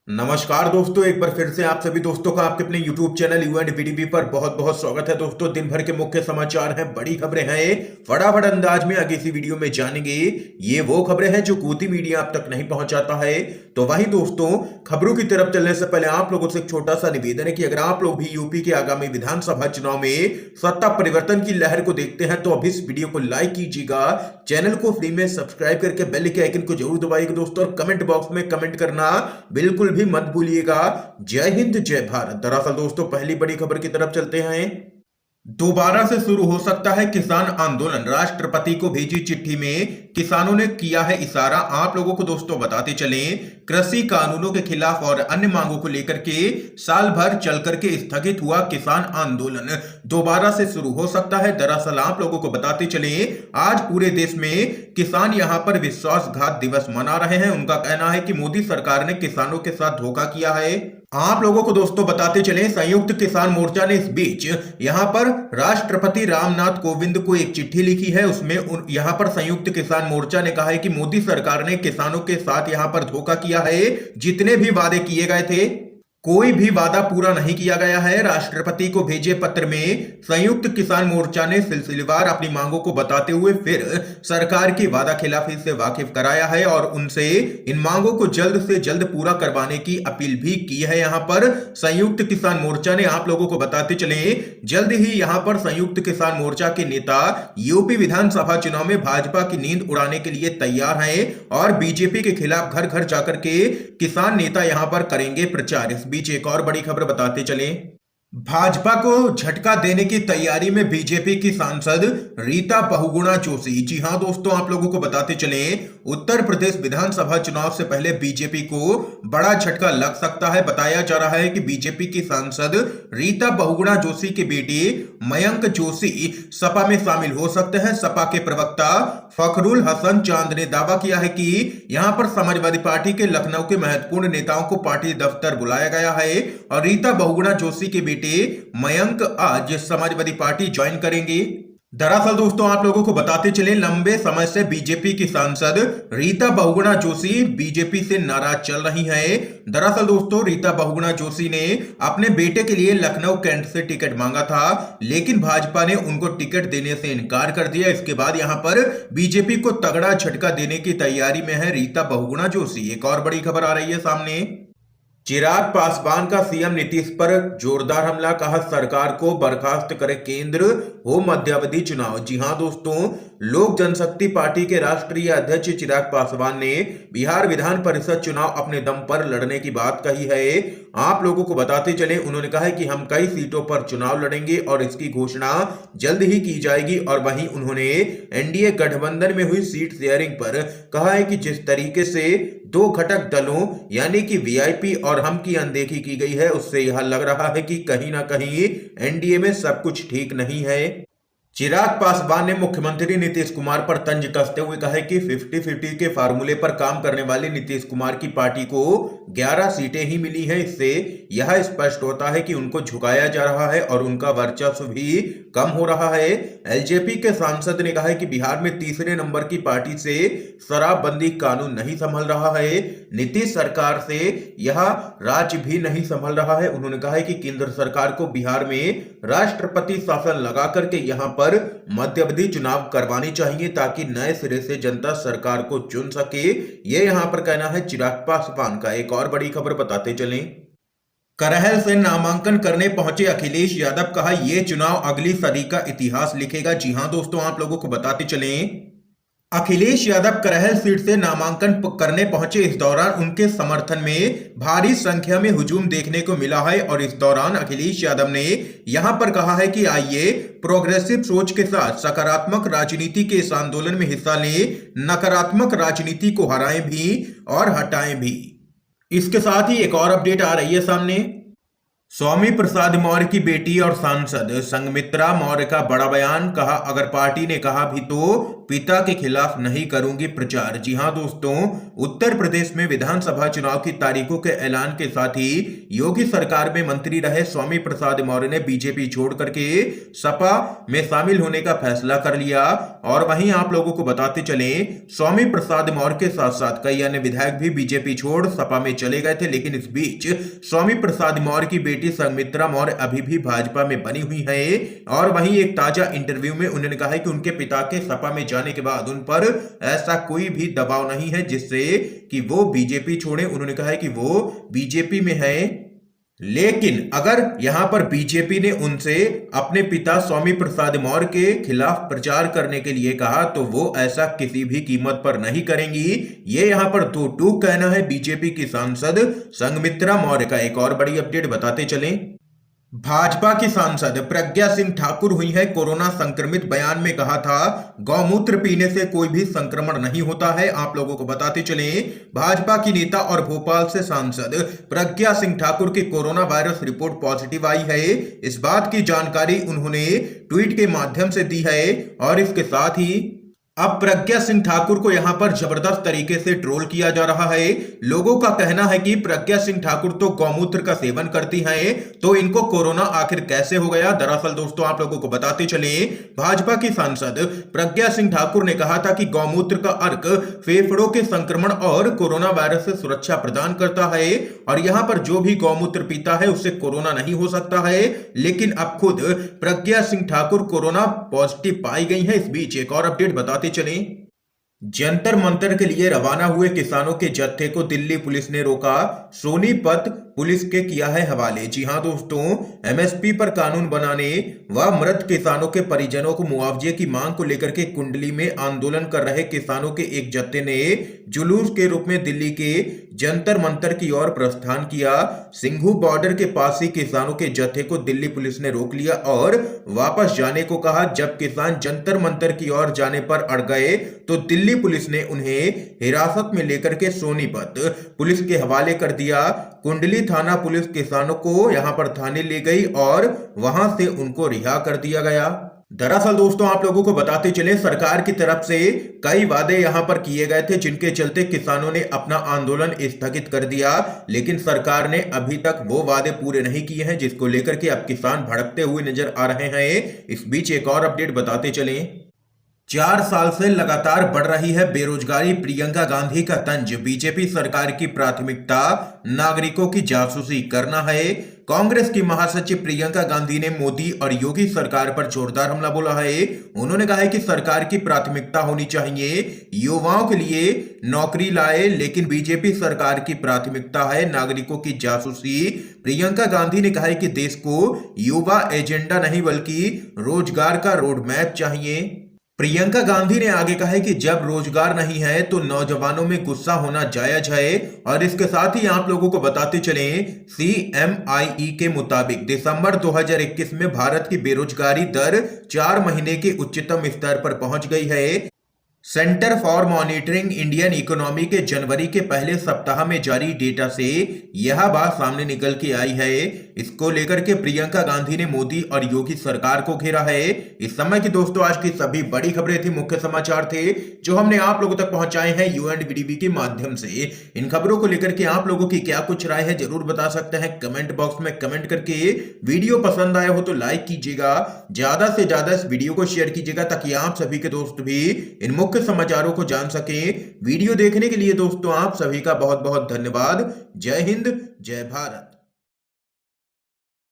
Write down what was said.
नमस्कार दोस्तों, एक बार फिर से आप सभी दोस्तों का आपके अपने YouTube channel you and VDP पर बहुत बहुत स्वागत है। दोस्तों, दिन भर के मुख्य समाचार हैं, बड़ी खबरें हैं, फटाफट अंदाज में आगे इसी वीडियो में जानेंगे। ये वो खबरें हैं जो गोदी मीडिया आप तक नहीं पहुंचाता है। तो वहीं दोस्तों, खबरों की तरफ चलने से पहले आप लोगों से एक छोटा सा निवेदन है कि अगर आप लोग भी यूपी के आगामी विधानसभा चुनाव में सत्ता परिवर्तन की लहर को देखते हैं तो अभी इस वीडियो को लाइक कीजिएगा, चैनल को फ्री में सब्सक्राइब करके बेल के आइकन को जरूर दबाइएगा दोस्तों, और कमेंट बॉक्स में कमेंट करना बिल्कुल भी मत भूलिएगा। जय हिंद जय भारत। दरअसल दोस्तों, पहली बड़ी खबर की तरफ चलते हैं। दोबारा से शुरू हो सकता है किसान आंदोलन, राष्ट्रपति को भेजी चिट्ठी में किसानों ने किया है इशारा। आप लोगों को दोस्तों बताते चलें, कृषि कानूनों के खिलाफ और अन्य मांगों को लेकर के साल भर चल करके स्थगित हुआ किसान आंदोलन दोबारा से शुरू हो सकता है। दरअसल आप लोगों को बताते चलें, आज पूरे देश में किसान यहां पर विश्वासघात दिवस मना रहे हैं। उनका कहना है कि मोदी सरकार ने किसानों के साथ धोखा किया है। आप लोगों को दोस्तों बताते चलें, संयुक्त किसान मोर्चा ने इस बीच यहां पर राष्ट्रपति रामनाथ कोविंद को एक चिट्ठी लिखी है। उसमें यहां पर संयुक्त किसान मोर्चा ने कहा है कि मोदी सरकार ने किसानों के साथ यहां पर धोखा किया है। जितने भी वादे किए गए थे, कोई भी वादा पूरा नहीं किया गया है। राष्ट्रपति को भेजे पत्र में संयुक्त किसान मोर्चा ने सिलसिलेवार अपनी मांगों को बताते हुए फिर सरकार की वादा खिलाफी से वाकिफ कराया है और उनसे इन मांगों को जल्द से जल्द पूरा करवाने की अपील भी की है। यहां पर संयुक्त किसान मोर्चा ने, आप लोगों को बताते चले, जल्द ही यहां पर संयुक्त किसान मोर्चा के नेता यूपी विधानसभा चुनाव में भाजपा की नींद उड़ाने के लिए तैयार हैं और बीजेपी के खिलाफ घर घर जाकर के किसान नेता यहां पर करेंगे प्रचार। इस बीच एक और बड़ी खबर बताते चलें, भाजपा को झटका देने की तैयारी में बीजेपी की सांसद रीता बहुगुणा जोशी। जी हां दोस्तों, आप लोगों को बताते चलें, उत्तर प्रदेश विधानसभा चुनाव से पहले बीजेपी को बड़ा झटका लग सकता है। बताया जा रहा है कि बीजेपी की सांसद रीता बहुगुणा जोशी के बेटे मयंक जोशी सपा में शामिल हो सकते हैं। सपा के प्रवक्ता फखरुल हसन चांद ने दावा किया है कि यहां पर समाजवादी पार्टी के लखनऊ के महत्वपूर्ण नेताओं को पार्टी दफ्तर बुलाया गया है और रीता बहुगुणा जोशी के बेटे मयंक आज समाजवादी पार्टी ज्वाइन करेंगे। दरअसल दोस्तों, आप लोगों को बताते चले, लंबे समय से बीजेपी की सांसद रीता बहुगुणा जोशी बीजेपी से नाराज चल रही हैं। दरअसल दोस्तों, रीता बहुगुणा जोशी ने अपने बेटे के लिए लखनऊ कैंट से टिकट मांगा था, लेकिन भाजपा ने उनको टिकट देने से इनकार कर दिया। इसके बाद यहां पर बीजेपी को तगड़ा झटका देने की तैयारी में है रीता बहुगुणा जोशी। एक और बड़ी खबर आ रही है सामने, चिराग पासवान का सीएम नीतीश पर जोरदार हमला, कहा सरकार को बर्खास्त करे केंद्र, हो मध्यावधि चुनाव। जी हां दोस्तों, लोक जनशक्ति पार्टी के राष्ट्रीय अध्यक्ष चिराग पासवान ने बिहार विधान परिषद चुनाव अपने दम पर लड़ने की बात कही है। आप लोगों को बताते चले, उन्होंने कहा है कि हम कई सीटों पर चुनाव लड़ेंगे और इसकी घोषणा जल्द ही की जाएगी। और वहीं उन्होंने एनडीए गठबंधन में हुई सीट शेयरिंग पर कहा है कि जिस तरीके से दो घटक दलों यानी कि वीआईपी और हम की अनदेखी की गई है, उससे यह लग रहा है कि कहीं ना कहीं एनडीए में सब कुछ ठीक नहीं है। चिराग पासवान ने मुख्यमंत्री नीतीश कुमार पर तंज कसते हुए कहा है कि 50-50 के फार्मूले पर काम करने वाले नीतीश कुमार की पार्टी को 11 सीटें ही मिली हैं। इससे यह स्पष्ट होता है कि उनको झुकाया जा रहा है और उनका वर्चस्व भी कम हो रहा है। एलजेपी के सांसद ने कहा है कि बिहार में तीसरे नंबर की पार्टी से शराबबंदी कानून नहीं संभल रहा है, नीतीश सरकार से यह राज्य भी नहीं संभल रहा है। उन्होंने कहा है कि केंद्र सरकार को बिहार में राष्ट्रपति शासन लगा करके यहां पर मध्यावधि चुनाव करवानी चाहिए ताकि नए सिरे से जनता सरकार को चुन सके। ये यहां पर कहना है चिराग पासवान का। एक और बड़ी खबर बताते चलें, करहल से नामांकन करने पहुंचे अखिलेश यादव, कहा यह चुनाव अगली सदी का इतिहास लिखेगा। जी हां दोस्तों, आप लोगों को बताते चलें, अखिलेश यादव करहल सीट से नामांकन करने पहुंचे। इस दौरान उनके समर्थन में भारी संख्या में हुजूम देखने को मिला है और इस दौरान अखिलेश यादव ने यहां पर कहा है कि आइए प्रोग्रेसिव सोच के साथ सकारात्मक राजनीति के इस आंदोलन में हिस्सा लें, नकारात्मक राजनीति को हराएं भी और हटाएं भी। इसके साथ ही एक और अपडेट आ रही है सामने, स्वामी प्रसाद मौर्य की बेटी और सांसद संघमित्रा मौर्य का बड़ा बयान। कहा, अगर पार्टी ने कहा भी तो पिता के खिलाफ नहीं करूंगी प्रचार। जी हां दोस्तों, उत्तर प्रदेश में विधानसभा चुनाव की तारीखों के ऐलान के साथ ही योगी सरकार में मंत्री रहे स्वामी प्रसाद मौर्य ने बीजेपी छोड़ करके सपा में शामिल होने का फैसला कर लिया। और वहीं आप लोगों को बताते चले, स्वामी प्रसाद मौर्य के साथ साथ कई अन्य विधायक भी बीजेपी छोड़ सपा में चले गए थे। लेकिन इस बीच स्वामी प्रसाद मौर्य की बेटी संघमित्रा मौर्य अभी भी भाजपा में बनी हुई है। और वहीं एक ताजा इंटरव्यू में उन्होंने कहा है कि उनके पिता के सपा में जाने के बाद उन पर ऐसा कोई भी दबाव नहीं है जिससे कि वो बीजेपी छोड़े। उन्होंने कहा है कि वो बीजेपी में है, लेकिन अगर यहां पर बीजेपी ने उनसे अपने पिता स्वामी प्रसाद मौर्य के खिलाफ प्रचार करने के लिए कहा तो वो ऐसा किसी भी कीमत पर नहीं करेंगी। ये यहां पर दो टूक कहना है बीजेपी की सांसद संघमित्रा मौर्य का। एक और बड़ी अपडेट बताते चलें, भाजपा की सांसद प्रज्ञा सिंह ठाकुर हुई है कोरोना संक्रमित। बयान में कहा था, गौमूत्र पीने से कोई भी संक्रमण नहीं होता है। आप लोगों को बताते चले, भाजपा की नेता और भोपाल से सांसद प्रज्ञा सिंह ठाकुर की कोरोना वायरस रिपोर्ट पॉजिटिव आई है। इस बात की जानकारी उन्होंने ट्वीट के माध्यम से दी है। और इसके साथ ही अब प्रज्ञा सिंह ठाकुर को यहां पर जबरदस्त तरीके से ट्रोल किया जा रहा है। लोगों का कहना है कि प्रज्ञा सिंह ठाकुर तो गौमूत्र का सेवन करती हैं, तो इनको कोरोना आखिर कैसे हो गया। दरअसल दोस्तों, आप लोगों को बताते चले, भाजपा की सांसद प्रज्ञा सिंह ठाकुर ने कहा था कि गौमूत्र का अर्क फेफड़ों के संक्रमण और कोरोना वायरस से सुरक्षा प्रदान करता है और यहां पर जो भी गौमूत्र पीता है उससे कोरोना नहीं हो सकता है। लेकिन अब खुद प्रज्ञा सिंह ठाकुर कोरोना पॉजिटिव पाई गई है। इस बीच एक और अपडेट बताते चलें, जंतर मंतर के लिए रवाना हुए किसानों के जत्थे को दिल्ली पुलिस ने रोका। सोनीपत पुलिस के किया है हवाले। जी हां दोस्तों, एमएसपी पर कानून बनाने व मृत किसानों के परिजनों को मुआवजे की मांग को लेकर के कुंडली में आंदोलन कर रहे किसानों के एक जत्थे ने जुलूस के रूप में दिल्ली के जंतर मंतर की ओर प्रस्थान किया। सिंघू बॉर्डर के पास ही किसानों के जत्थे को दिल्ली पुलिस ने रोक लिया और वापस जाने को कहा। जब किसान जंतर मंतर की ओर जाने पर अड़ गए तो दिल्ली पुलिस ने उन्हें हिरासत में लेकर के सोनीपत पुलिस के हवाले कर दिया। कुंडली थाना पुलिस किसानों को यहां पर थाने ले गई और वहां से उनको रिहा कर दिया गया। दरअसल दोस्तों, आप लोगों को बताते चले, सरकार की तरफ से कई वादे यहां पर किए गए थे जिनके चलते किसानों ने अपना आंदोलन स्थगित कर दिया। लेकिन सरकार ने अभी तक वो वादे पूरे नहीं किए हैं, जिसको लेकर के अब किसान भड़कते हुए नजर आ रहे हैं। इस बीच एक और अपडेट बताते चले, 4 साल से लगातार बढ़ रही है बेरोजगारी। प्रियंका गांधी का तंज, बीजेपी सरकार की प्राथमिकता नागरिकों की जासूसी करना है। कांग्रेस की महासचिव प्रियंका गांधी ने मोदी और योगी सरकार पर जोरदार हमला बोला है। उन्होंने कहा है कि सरकार की प्राथमिकता होनी चाहिए युवाओं के लिए नौकरी लाए, लेकिन बीजेपी सरकार की प्राथमिकता है नागरिकों की जासूसी। प्रियंका गांधी ने कहा है कि देश को युवा एजेंडा नहीं बल्कि रोजगार का रोड मैप चाहिए। प्रियंका गांधी ने आगे कहा है कि जब रोजगार नहीं है तो नौजवानों में गुस्सा होना जायज है। और इसके साथ ही आप लोगों को बताते चलें, CMIE के मुताबिक दिसंबर 2021 में भारत की बेरोजगारी दर 4 महीने के उच्चतम स्तर पर पहुंच गई है। Centre for monitoring Indian economy के जनवरी के पहले सप्ताह में जारी डेटा से यह बात सामने निकल के आई है। इसको लेकर के प्रियंका गांधी ने मोदी और योगी सरकार को घेरा है। इस समय की दोस्तों आज की सभी बड़ी खबरें थी, मुख्य समाचार थे जो हमने आप लोगों तक पहुंचाए हैं UNDTV के माध्यम से। इन खबरों को लेकर के आप लोगों की क्या कुछ राय है जरूर बता सकते हैं कमेंट बॉक्स में कमेंट करके। वीडियो पसंद आया हो तो लाइक कीजिएगा, ज्यादा से ज्यादा इस वीडियो को शेयर कीजिएगा ताकि आप सभी के दोस्त भी इन मुख्य समाचारों को जान सकें। वीडियो देखने के लिए दोस्तों आप सभी का बहुत बहुत धन्यवाद। जय हिंद, जय भारत।